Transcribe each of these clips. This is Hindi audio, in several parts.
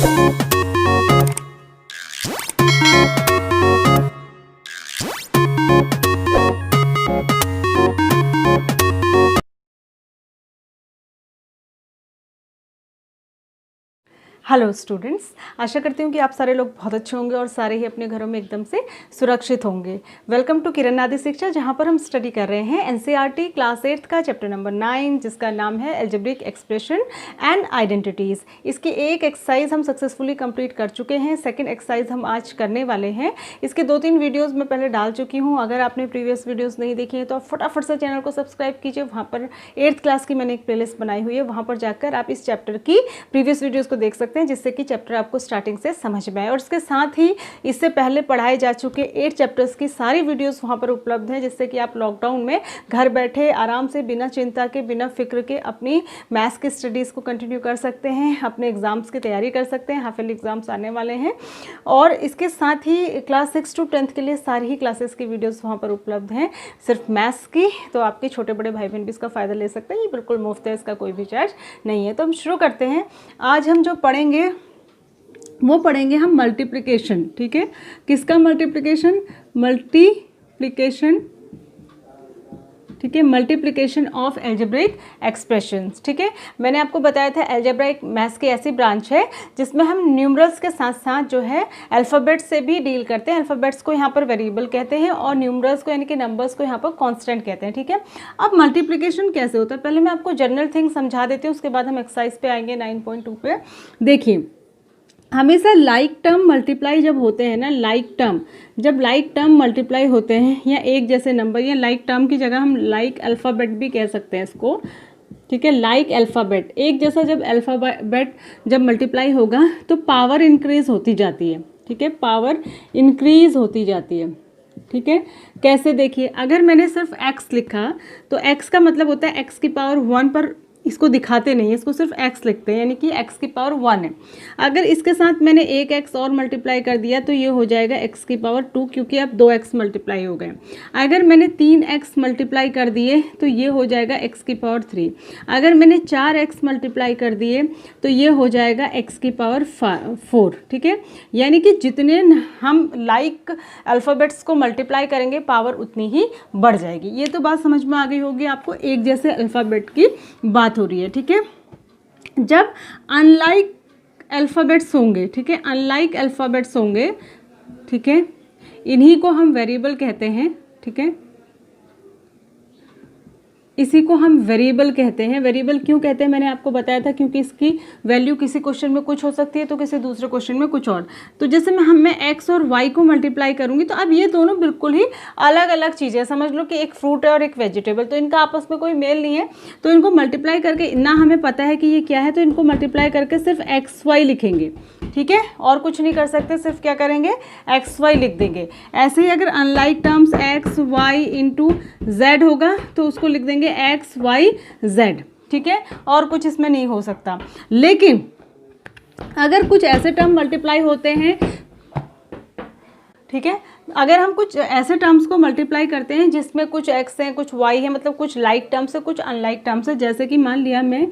हेलो स्टूडेंट्स, आशा करती हूँ कि आप सारे लोग बहुत अच्छे होंगे और सारे ही अपने घरों में एकदम से सुरक्षित होंगे। वेलकम टू किरण आदि शिक्षा, जहाँ पर हम स्टडी कर रहे हैं एनसीईआरटी क्लास 8 का चैप्टर नंबर 9, जिसका नाम है एल्जेब्रिक एक्सप्रेशन एंड आइडेंटिटीज़। इसकी एक एक्सरसाइज हम सक्सेसफुली कंप्लीट कर चुके हैं, सेकेंड एक्सरसाइज हम आज करने वाले हैं। इसके 2-3 वीडियोज़ मैं पहले डाल चुकी हूँ। अगर आपने प्रीवियस वीडियोज़ नहीं देखी हैं तो आप फटाफट से चैनल को सब्सक्राइब कीजिए। वहाँ पर 8th क्लास की मैंने एक प्लेलिस्ट बनाई हुई है, वहाँ पर जाकर आप इस चैप्टर की प्रीवियस वीडियोज़ को देख सकते हैं, जिससे कि चैप्टर आपको स्टार्टिंग से समझ में आए। और इसके साथ ही इससे पहले पढ़ाए जा चुके 8 चैप्टर्स की सारी वीडियोस वहाँ पर उपलब्ध हैं, जिससे कि आप लॉकडाउन में घर बैठे आराम से बिना चिंता के, बिना फिक्र के अपनी मैथ्स की स्टडीज़ को कंटिन्यू कर सकते हैं, अपने एग्ज़ाम्स की तैयारी कर सकते हैं। हाफ ईयरली एग्ज़ाम्स आने वाले हैं। और इसके साथ ही क्लास 6 to 10th के लिए सारी ही क्लासेस की वीडियोज़ वहाँ पर उपलब्ध हैं, सिर्फ मैथ्स की। तो आपके छोटे बड़े भाई बहन भी इसका फ़ायदा ले सकते हैं। ये बिल्कुल मुफ्त है, इसका कोई भी चार्ज नहीं है। तो हम शुरू करते हैं। आज हम जो पढ़ेंगे वो पढ़ेंगे हम मल्टीप्लिकेशन। ठीक है, किसका मल्टीप्लिकेशन? मल्टीप्लिकेशन, ठीक है, मल्टीप्लिकेशन ऑफ एल्जेब्रिक एक्सप्रेशंस। ठीक है, मैंने आपको बताया था अलजेब्रा एक मैथ्स की ऐसी ब्रांच है जिसमें हम न्यूमरल्स के साथ साथ जो है अल्फ़ाबेट्स से भी डील करते हैं। अल्फ़ाबेट्स को यहाँ पर वेरिएबल कहते हैं और न्यूमरल्स को यानी कि नंबर्स को यहाँ पर कांस्टेंट कहते हैं। ठीक है, अब मल्टीप्लिकेशन कैसे होता है पहले मैं आपको जनरल थिंग समझा देती हूँ, उसके बाद हम एक्सरसाइज पे आएंगे 9.2 पे। देखिए, हमेशा लाइक टर्म मल्टीप्लाई जब होते हैं ना, जब लाइक टर्म मल्टीप्लाई होते हैं या एक जैसे नंबर, या लाइक टर्म की जगह हम लाइक अल्फ़ाबेट भी कह सकते हैं इसको। ठीक है, लाइक अल्फ़ाबेट, एक जैसा जब अल्फ़ाबेट जब मल्टीप्लाई होगा तो पावर इंक्रीज होती जाती है। ठीक है, पावर इंक्रीज होती जाती है। ठीक है, कैसे? देखिए, अगर मैंने सिर्फ x लिखा तो x का मतलब होता है x की पावर 1, पर इसको दिखाते नहीं है, इसको सिर्फ x लिखते हैं, यानी कि x की पावर 1 है। अगर इसके साथ मैंने एक x और मल्टीप्लाई कर दिया तो ये हो जाएगा x की पावर 2, क्योंकि अब 2x मल्टीप्लाई हो गए। अगर मैंने 3x मल्टीप्लाई कर दिए तो ये हो जाएगा x की पावर 3। अगर मैंने 4x मल्टीप्लाई कर दिए तो ये हो जाएगा x की पावर 4। ठीक है, यानी कि जितने हम लाइक अल्फ़ाबेट्स को मल्टीप्लाई करेंगे पावर उतनी ही बढ़ जाएगी। ये तो बात समझ में आ गई होगी आपको, एक जैसे अल्फ़ाबेट की बात हो रही है। ठीक है, जब अनलाइक अल्फ़ाबेट्स होंगे, ठीक है, अनलाइक अल्फ़ाबेट्स होंगे, ठीक है, इन्हीं को हम वेरिएबल कहते हैं। ठीक है, इसी को हम वेरिएबल कहते हैं। वेरिएबल क्यों कहते हैं मैंने आपको बताया था, क्योंकि इसकी वैल्यू किसी क्वेश्चन में कुछ हो सकती है तो किसी दूसरे क्वेश्चन में कुछ और। तो जैसे मैं x और y को मल्टीप्लाई करूंगी तो अब ये दोनों बिल्कुल ही अलग अलग चीज़ें, समझ लो कि एक फ्रूट है और एक वेजिटेबल, तो इनका आपस में कोई मेल नहीं है। तो इनको मल्टीप्लाई करके, ना हमें पता है कि ये क्या है, तो इनको मल्टीप्लाई करके सिर्फ XY लिखेंगे। ठीक है, और कुछ नहीं कर सकते, सिर्फ क्या करेंगे, XY लिख देंगे। ऐसे ही अगर unlike terms XY into Z होगा तो उसको लिख देंगे XYZ। ठीक है, और कुछ इसमें नहीं हो सकता। लेकिन अगर कुछ ऐसे टर्म मल्टीप्लाई होते हैं, ठीक है, अगर हम कुछ ऐसे टर्म्स को मल्टीप्लाई करते हैं जिसमें कुछ x है कुछ y है, मतलब कुछ लाइक टर्म्स है कुछ अनलाइक टर्म्स है, जैसे कि मान लिया मैं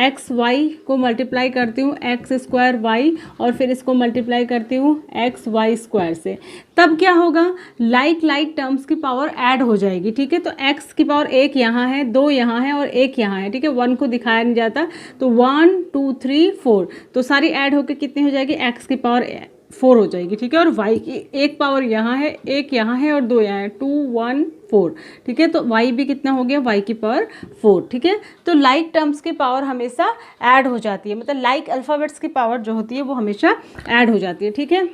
एक्स वाई को मल्टीप्लाई करती हूँ x² y और फिर इसको मल्टीप्लाई करती हूँ XY² से, तब क्या होगा, लाइक टर्म्स की पावर ऐड हो जाएगी। ठीक है, तो x की पावर 1 यहाँ है, 2 यहाँ है और 1 यहाँ है। ठीक है, 1 को दिखाया नहीं जाता, तो 1 2 3 4, तो सारी ऐड होकर कितनी हो जाएगी, x की पावर 4 हो जाएगी। ठीक है, और y की एक पावर यहाँ है, 1 यहाँ है और 2 यहाँ है, 2 1 4। ठीक है, तो y भी कितना हो गया, y की पावर 4। ठीक है, तो लाइक टर्म्स की पावर हमेशा ऐड हो जाती है, मतलब लाइक अल्फ़ाबेट्स की पावर जो होती है वो हमेशा ऐड हो जाती है। ठीक है,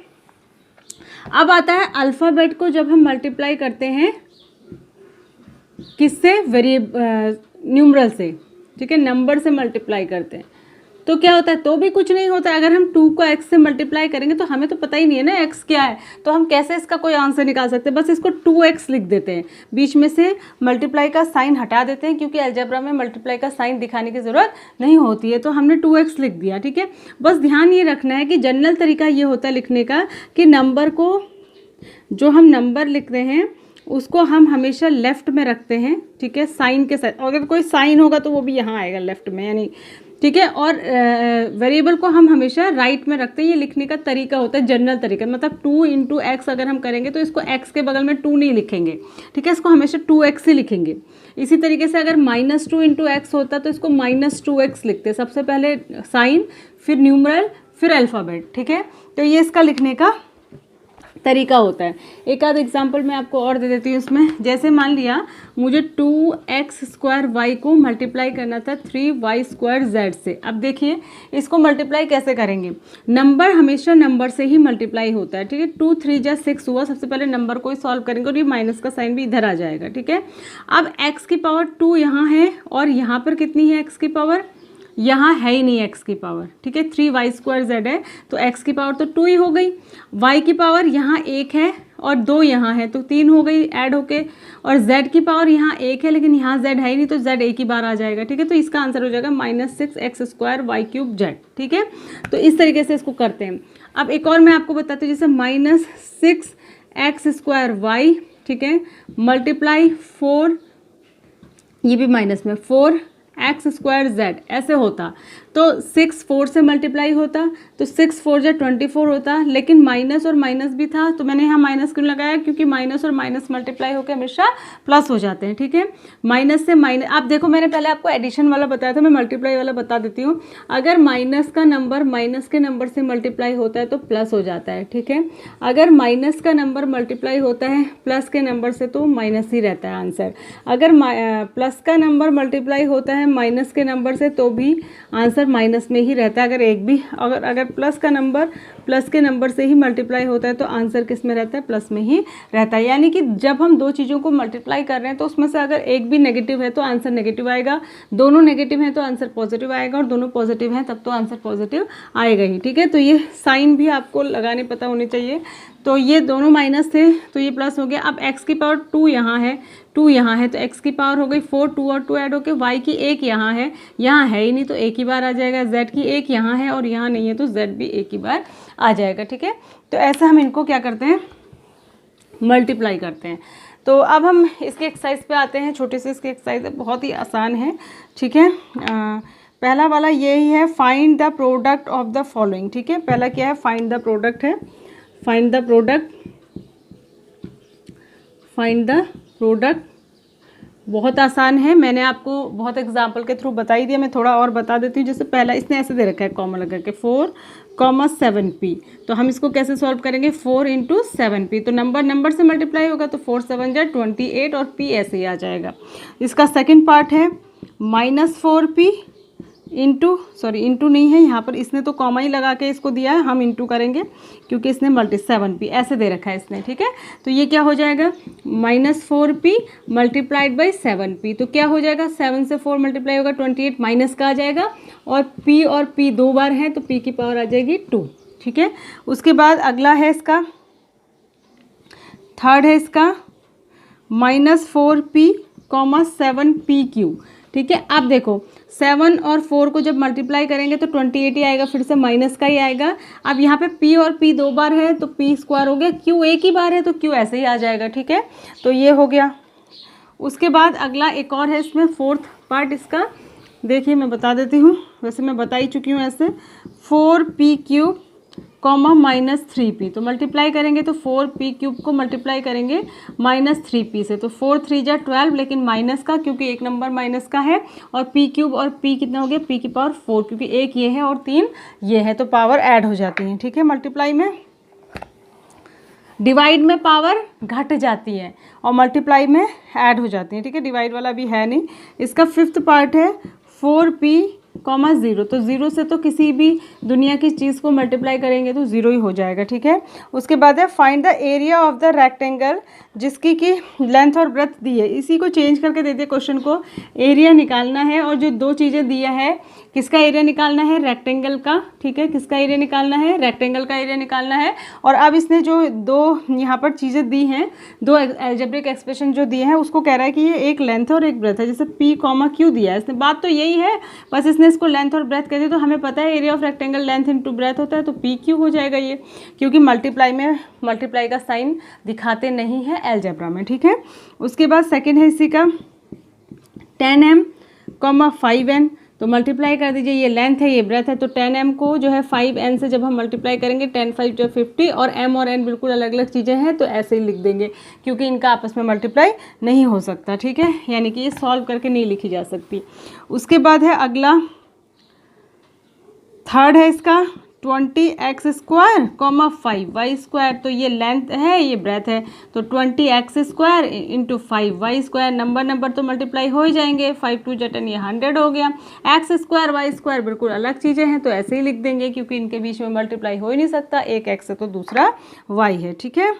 अब आता है अल्फ़ाबेट को जब हम मल्टीप्लाई करते हैं किससे, न्यूमरल से। ठीक है, नंबर से मल्टीप्लाई करते हैं तो क्या होता है, तो भी कुछ नहीं होता है। अगर हम 2 को x से मल्टीप्लाई करेंगे तो हमें तो पता ही नहीं है ना x क्या है, तो हम कैसे इसका कोई आंसर निकाल सकते हैं, बस इसको 2x लिख देते हैं, बीच में से मल्टीप्लाई का साइन हटा देते हैं, क्योंकि अलजेब्रा में मल्टीप्लाई का साइन दिखाने की ज़रूरत नहीं होती है, तो हमने 2x लिख दिया। ठीक है, बस ध्यान ये रखना है कि जनरल तरीका ये होता है लिखने का कि नंबर को, जो हम नंबर लिख रहे हैं उसको हम हमेशा लेफ़्ट में रखते हैं। ठीक है, साइन के साथ, अगर कोई साइन होगा तो वो भी यहाँ आएगा लेफ़्ट में, यानी ठीक है। और वेरिएबल को हम हमेशा राइट में रखते हैं, ये लिखने का तरीका होता है जनरल तरीका, मतलब 2 इंटू एक्स अगर हम करेंगे तो इसको x के बगल में 2 नहीं लिखेंगे, ठीक है, इसको हमेशा 2x ही लिखेंगे। इसी तरीके से अगर -2 इंटू एक्स होता तो इसको -2x लिखते हैं, सबसे पहले साइन फिर न्यूमरल फिर अल्फ़ाबेट, ठीक है। तो ये इसका लिखने का तरीका होता है। एक आध एग्जाम्पल मैं आपको और दे देती हूँ इसमें। जैसे मान लिया मुझे 2x² y को मल्टीप्लाई करना था 3y² z से। अब देखिए इसको मल्टीप्लाई कैसे करेंगे, नंबर हमेशा नंबर से ही मल्टीप्लाई होता है, ठीक है। 2 3 जा 6 हुआ, सबसे पहले नंबर को ही सॉल्व करेंगे और ये माइनस का साइन भी इधर आ जाएगा, ठीक है। अब x की पावर 2 यहाँ है और यहाँ पर कितनी है x की पावर, यहाँ है ही नहीं x की पावर, ठीक है, 3y² z है तो x की पावर तो 2 ही हो गई। y की पावर यहाँ 1 है और 2 यहाँ है तो 3 हो गई ऐड होके, और z की पावर यहाँ 1 है लेकिन यहाँ z है ही नहीं तो z एक ही बार आ जाएगा, ठीक है। तो इसका आंसर हो जाएगा -6x² y³ z, ठीक है। तो इस तरीके से इसको करते हैं। अब एक और मैं आपको बताती हूँ, जैसे -6x² y, ठीक है, मल्टीप्लाई 4, ये भी माइनस में 4x² z ऐसे होता तो 6 4 से मल्टीप्लाई होता तो 6 4 जा 24 होता, लेकिन माइनस और माइनस भी था तो मैंने यहाँ माइनस क्यों लगाया, क्योंकि माइनस और माइनस मल्टीप्लाई होकर हमेशा प्लस हो जाते हैं, ठीक है। माइनस से माइनस, आप देखो मैंने पहले आपको एडिशन वाला बताया था, मैं मल्टीप्लाई वाला बता देती हूँ। अगर माइनस का नंबर माइनस के नंबर से मल्टीप्लाई होता है तो प्लस हो जाता है, ठीक है। अगर माइनस का नंबर मल्टीप्लाई होता है प्लस के नंबर से तो माइनस ही रहता है आंसर। अगर प्लस का नंबर मल्टीप्लाई होता है माइनस के नंबर से तो भी आंसर माइनस में ही रहता है। अगर एक भी अगर प्लस का नंबर प्लस के नंबर से ही मल्टीप्लाई होता है तो आंसर किस में रहता है, प्लस में ही रहता है। यानी कि जब हम दो चीज़ों को मल्टीप्लाई कर रहे हैं तो उसमें से अगर एक भी नेगेटिव है तो आंसर नेगेटिव आएगा, दोनों नेगेटिव हैं तो आंसर पॉजिटिव आएगा, और दोनों पॉजिटिव हैं तब तो आंसर पॉजिटिव आएगा ही, ठीक है। तो ये साइन भी आपको लगाने पता होने चाहिए। तो ये दोनों माइनस थे तो ये प्लस हो गया। अब x की पावर 2 यहाँ है, 2 यहाँ है तो x की पावर हो गई 4, 2 और 2 ऐड होके y की 1 यहाँ है ही नहीं तो एक ही बार आ जाएगा, z की 1 यहाँ है और यहाँ नहीं है तो z भी एक ही बार आ जाएगा, ठीक है। तो ऐसा हम इनको क्या करते हैं, मल्टीप्लाई करते हैं। तो अब हम इसके एक्सरसाइज पे आते हैं, छोटी सी इसकी एक्सरसाइज है, बहुत ही आसान है, ठीक है। पहला वाला यही है, find the product of the following, ठीक है। पहला क्या है, फाइंड द प्रोडक्ट है, फाइंड द प्रोडक्ट बहुत आसान है, मैंने आपको बहुत एग्जाम्पल के थ्रू बता ही दिया, मैं थोड़ा और बता देती हूँ। जैसे पहला इसने ऐसे दे रखा है कॉमा लगा के 4,7p, तो हम इसको कैसे सॉल्व करेंगे, 4 इंटू 7p, तो नंबर से मल्टीप्लाई होगा तो 4 7 जा 28 और p ऐसे ही आ जाएगा। इसका सेकंड पार्ट है -4p इंटू नहीं है यहाँ पर, इसने तो कॉमा ही लगा के इसको दिया है, हम इंटू करेंगे क्योंकि इसने 7p ऐसे दे रखा है इसने, ठीक है। तो ये क्या हो जाएगा, -4p मल्टीप्लाइड बाई 7p, तो क्या हो जाएगा, 7 से 4 मल्टीप्लाई होगा 28 माइनस का आ जाएगा, और p 2 बार है तो p की पावर आ जाएगी 2, ठीक है। उसके बाद अगला है इसका थर्ड है इसका -4p, 7p3, ठीक है। अब देखो 7 और 4 को जब मल्टीप्लाई करेंगे तो 28 ही आएगा, फिर से माइनस का ही आएगा। अब यहाँ पे p और p 2 बार है तो p² हो गया, q एक ही बार है तो q ऐसे ही आ जाएगा, ठीक है। तो ये हो गया। उसके बाद अगला एक और है इसमें, फोर्थ पार्ट इसका देखिए मैं बता देती हूँ, वैसे मैं बता ही चुकी हूँ ऐसे, 4p³ -3p, तो मल्टीप्लाई करेंगे तो 4p³ को मल्टीप्लाई करेंगे -3p से, तो 4 3 जा 12, लेकिन माइनस का क्योंकि एक नंबर माइनस का है, और p³ और p कितना हो गया, p की पावर 4, क्योंकि एक ये है और 3 ये है तो पावर ऐड हो जाती है, ठीक है। मल्टीप्लाई में, डिवाइड में पावर घट जाती है और मल्टीप्लाई में ऐड हो जाती है, ठीक है। डिवाइड वाला भी है नहीं। इसका फिफ्थ पार्ट है 4p, 0, तो 0 से तो किसी भी दुनिया की चीज़ को मल्टीप्लाई करेंगे तो 0 ही हो जाएगा, ठीक है। उसके बाद है find the area of the rectangle, जिसकी की लेंथ और ब्रेथ दी है, इसी को चेंज करके दे दिए क्वेश्चन को, एरिया निकालना है, और जो दो चीज़ें दिया है, किसका एरिया निकालना है, रेक्टेंगल का, ठीक है, किसका एरिया निकालना है, रेक्टेंगल का एरिया निकालना है। और अब इसने जो दो यहाँ पर चीज़ें दी हैं, दो अलजेब्रिक एक्सप्रेशन जो दिए हैं, उसको कह रहा है कि ये एक लेंथ और एक ब्रेथ है, जैसे p, q दिया है इसने, बात तो यही है, बस इसने इसको लेंथ और ब्रेथ कह दिया। तो हमें पता है area of rectangle length into breadth होता है, तो p/q हो जाएगा ये, क्योंकि मल्टीप्लाई का साइन दिखाते नहीं है अलजेब्रा में, ठीक है। उसके बाद सेकेंड है इसी का 10m, 5n, तो मल्टीप्लाई कर दीजिए, ये लेंथ है ये ब्रेथ है, तो 10m को जो है 5n से जब हम मल्टीप्लाई करेंगे 10 5 जो 50, और m और n बिल्कुल अलग अलग चीज़ें हैं तो ऐसे ही लिख देंगे क्योंकि इनका आपस में मल्टीप्लाई नहीं हो सकता, ठीक है, यानी कि ये सॉल्व करके नहीं लिखी जा सकती। उसके बाद है अगला, थर्ड है इसका 20x square comma 5y square, तो ये लेंथ है ये ब्रेथ है, तो 20x square into 5y square, number तो मल्टीप्लाई हो ही जाएंगे, 5 2 जा 10, ये 100 हो गया। x स्क्वायर y स्क्वायर बिल्कुल अलग चीज़ें हैं तो ऐसे ही लिख देंगे क्योंकि इनके बीच में मल्टीप्लाई हो ही नहीं सकता, एक x है तो दूसरा y है, ठीक है।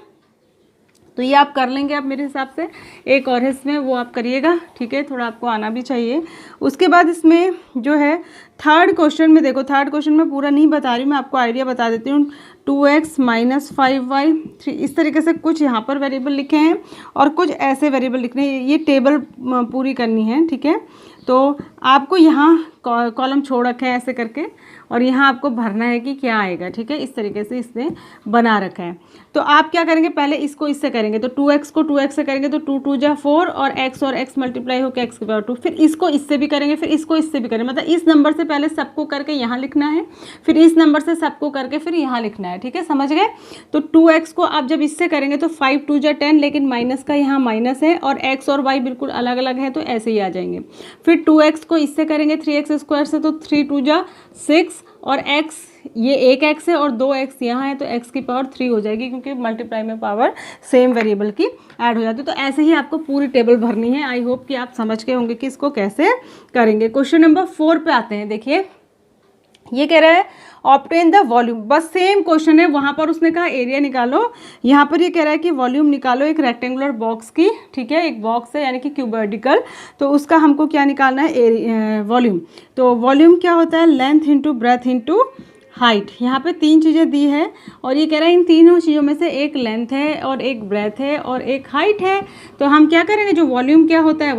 तो ये आप कर लेंगे आप मेरे हिसाब से, एक और है इसमें वो आप करिएगा, ठीक है, थोड़ा आपको आना भी चाहिए। उसके बाद इसमें जो है थर्ड क्वेश्चन में देखो, थर्ड क्वेश्चन में पूरा नहीं बता रही मैं, आपको आइडिया बता देती हूँ। 2x माइनस 5y 3, इस तरीके से कुछ यहाँ पर वेरिएबल लिखे हैं और कुछ ऐसे वेरिएबल लिखने हैं, ये टेबल पूरी करनी है, ठीक है। तो आपको यहाँ कॉलम छोड़ रखा है ऐसे करके और यहाँ आपको भरना है कि क्या आएगा, ठीक है, इस तरीके से इसने बना रखा है। तो आप क्या करेंगे, पहले इसको इससे करेंगे, तो 2x को 2x से करेंगे तो 2 2 जा 4 और x मल्टीप्लाई होकर x की पावर 2, फिर इसको इससे भी करेंगे, फिर इसको इससे भी करेंगे, मतलब इस नंबर से पहले सबको करके यहाँ लिखना है, फिर इस नंबर से सबको करके फिर यहाँ लिखना है, ठीक है, समझ गए। तो 2x को आप जब इससे करेंगे तो 5 2 जा 10, लेकिन माइनस का यहाँ माइनस है और x और y बिल्कुल अलग अलग है तो ऐसे ही आ जाएंगे। फिर 2x को इससे करेंगे 3x स्क्वायर से, तो 3 2 जा 6 और x ये एक x है और 2x यहाँ है तो x की पावर 3 हो जाएगी क्योंकि मल्टीप्लाई में पावर सेम वेरिएबल की ऐड हो जाती है। तो ऐसे ही आपको पूरी टेबल भरनी है। आई होप कि आप समझ गए होंगे कि इसको कैसे करेंगे। क्वेश्चन नंबर 4 पे आते हैं। देखिए ये कह रहा है ऑब्टेन द वॉल्यूम, बस सेम क्वेश्चन है, वहाँ पर उसने कहा एरिया निकालो, यहाँ पर ये कह रहा है कि वॉल्यूम निकालो एक रेक्टेंगुलर बॉक्स की, ठीक है, एक बॉक्स है यानी कि क्यूबॉइडिकल, तो उसका हमको क्या निकालना है, वॉल्यूम। तो वॉल्यूम क्या होता है, length into breadth into height. यहाँ पे 3 चीज़ें दी है और ये कह रहा है इन तीनों चीज़ों में से एक लेंथ है और एक ब्रेथ है और एक हाइट है। तो हम क्या करेंगे, जो वॉल्यूम क्या होता है,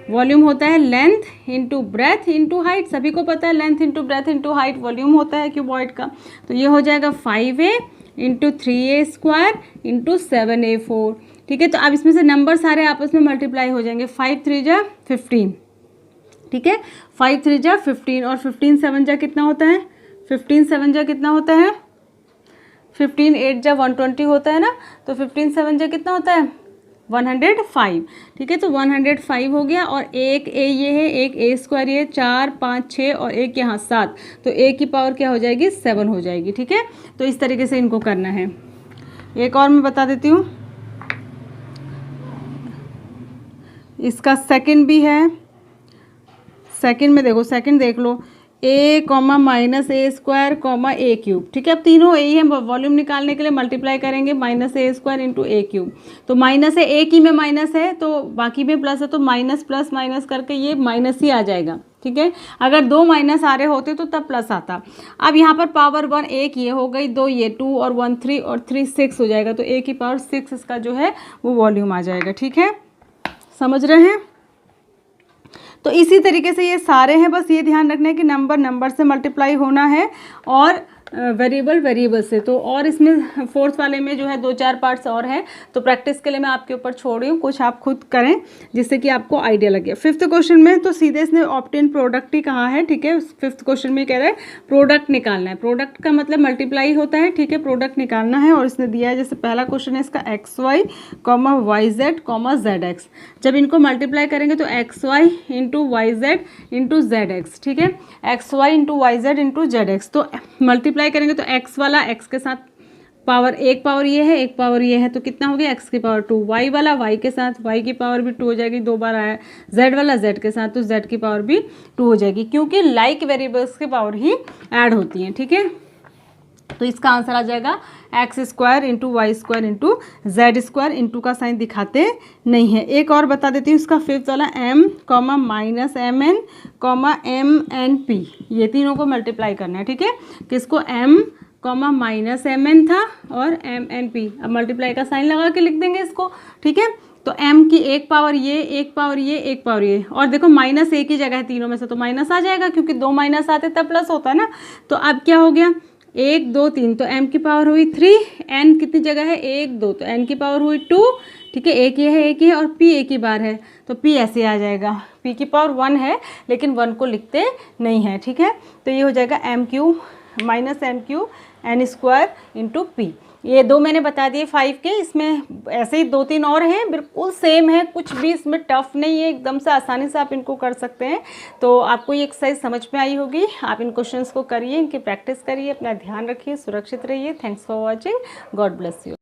वॉल्यूम होता है length into breadth into height. सभी को पता है length into breadth into height volume होता है क्यूबॉइड का। तो ये हो जाएगा 5a into 3a square into 7a4, ठीक है। तो अब इसमें से नंबर सारे आपस में मल्टीप्लाई हो जाएंगे, 5 3 जा 15, ठीक है, 5 3 जा 15 और 15 7 जा कितना होता है, 15 7 जा कितना होता है, 15 8 जा 120 होता है ना, तो 15 7 जा कितना होता है 105, ठीक है। तो 105 हो गया और एक ए ये है, एक ए स्क्वायर ये 4 5 6 और एक यहाँ 7, तो ए की पावर क्या हो जाएगी 7 हो जाएगी, ठीक है। तो इस तरीके से इनको करना है। एक और मैं बता देती हूँ, इसका सेकंड भी है। सेकंड में देखो, सेकंड देख लो, a comma minus A square comma A cube, ठीक है। अब तीनों ए ही हम वॉल्यूम निकालने के लिए मल्टीप्लाई करेंगे, माइनस ए स्क्वायर इंटू ए क्यूब। तो माइनस है, एक ही में माइनस है तो बाकी में प्लस है, तो माइनस प्लस माइनस करके ये माइनस ही आ जाएगा, ठीक है। अगर 2 माइनस आ रहे होते तो तब प्लस आता। अब यहाँ पर पावर 1 एक ये हो गई, 2 ये 2 और 1 3 और 3 6 हो जाएगा, तो ए की पावर 6 इसका जो है वो वॉल्यूम आ जाएगा, ठीक है, समझ रहे हैं। तो इसी तरीके से ये सारे हैं, बस ये ध्यान रखना है कि नंबर से मल्टीप्लाई होना है और वेरिएबल से। तो और इसमें फोर्थ वाले में जो है 2-4 पार्ट्स और हैं, तो प्रैक्टिस के लिए मैं आपके ऊपर छोड़ रही हूँ, कुछ आप खुद करें जिससे कि आपको आइडिया लगे। 5th क्वेश्चन में तो सीधे इसने ऑब्टेन प्रोडक्ट ही कहा है, ठीक है। 5th क्वेश्चन में कह रहा है प्रोडक्ट निकालना है, प्रोडक्ट का मतलब मल्टीप्लाई होता है, ठीक है, प्रोडक्ट निकालना है। और इसने दिया है, जैसे पहला क्वेश्चन है इसका XY comma YZ comma ZX, जब इनको मल्टीप्लाई करेंगे तो XY into YZ into ZX, ठीक है, XY into YZ into ZX। तो मल्टीप्लाई करेंगे तो x वाला x के साथ पावर, एक पावर ये है एक पावर ये है, तो कितना हो गया x की पावर 2, y वाला y के साथ y की पावर भी 2 हो जाएगी, 2 बार आया, z वाला z के साथ तो z की पावर भी 2 हो जाएगी, क्योंकि लाइक वेरिएबल्स की पावर ही ऐड होती हैं, ठीक है। तो इसका आंसर आ जाएगा x square into y square into z square, into का साइन दिखाते नहीं है। एक और बता देती हूँ, इसका 5th वाला m comma minus m n comma m n p, ये तीनों को मल्टीप्लाई करना है, ठीक है। किसको, m comma minus m n था और एम एन पी, अब मल्टीप्लाई का साइन लगा के लिख देंगे इसको, ठीक है। तो m की एक पावर ये, एक पावर ये, एक पावर ये, और देखो माइनस एक ही जगह है तीनों में से, तो माइनस आ जाएगा क्योंकि 2 माइनस आते तब प्लस होता है ना। तो अब क्या हो गया, 1 2 3, तो m की पावर हुई 3, n कितनी जगह है 1 2, तो n की पावर हुई 2, ठीक है, एक ये है, एक ये, और p एक ही बार है, तो p ऐसे आ जाएगा, p की पावर 1 है लेकिन 1 को लिखते नहीं है। ठीक है, तो ये हो जाएगा m³ minus m³ n square into P. ये दो मैंने बता दिए 5 के, इसमें ऐसे ही 2-3 और हैं, बिल्कुल सेम है, कुछ भी इसमें टफ नहीं है, एकदम से आसानी से आप इनको कर सकते हैं। तो आपको ये एक्सरसाइज समझ में आई होगी, आप इन क्वेश्चंस को करिए, इनकी प्रैक्टिस करिए, अपना ध्यान रखिए, सुरक्षित रहिए। Thanks for watching, God bless you.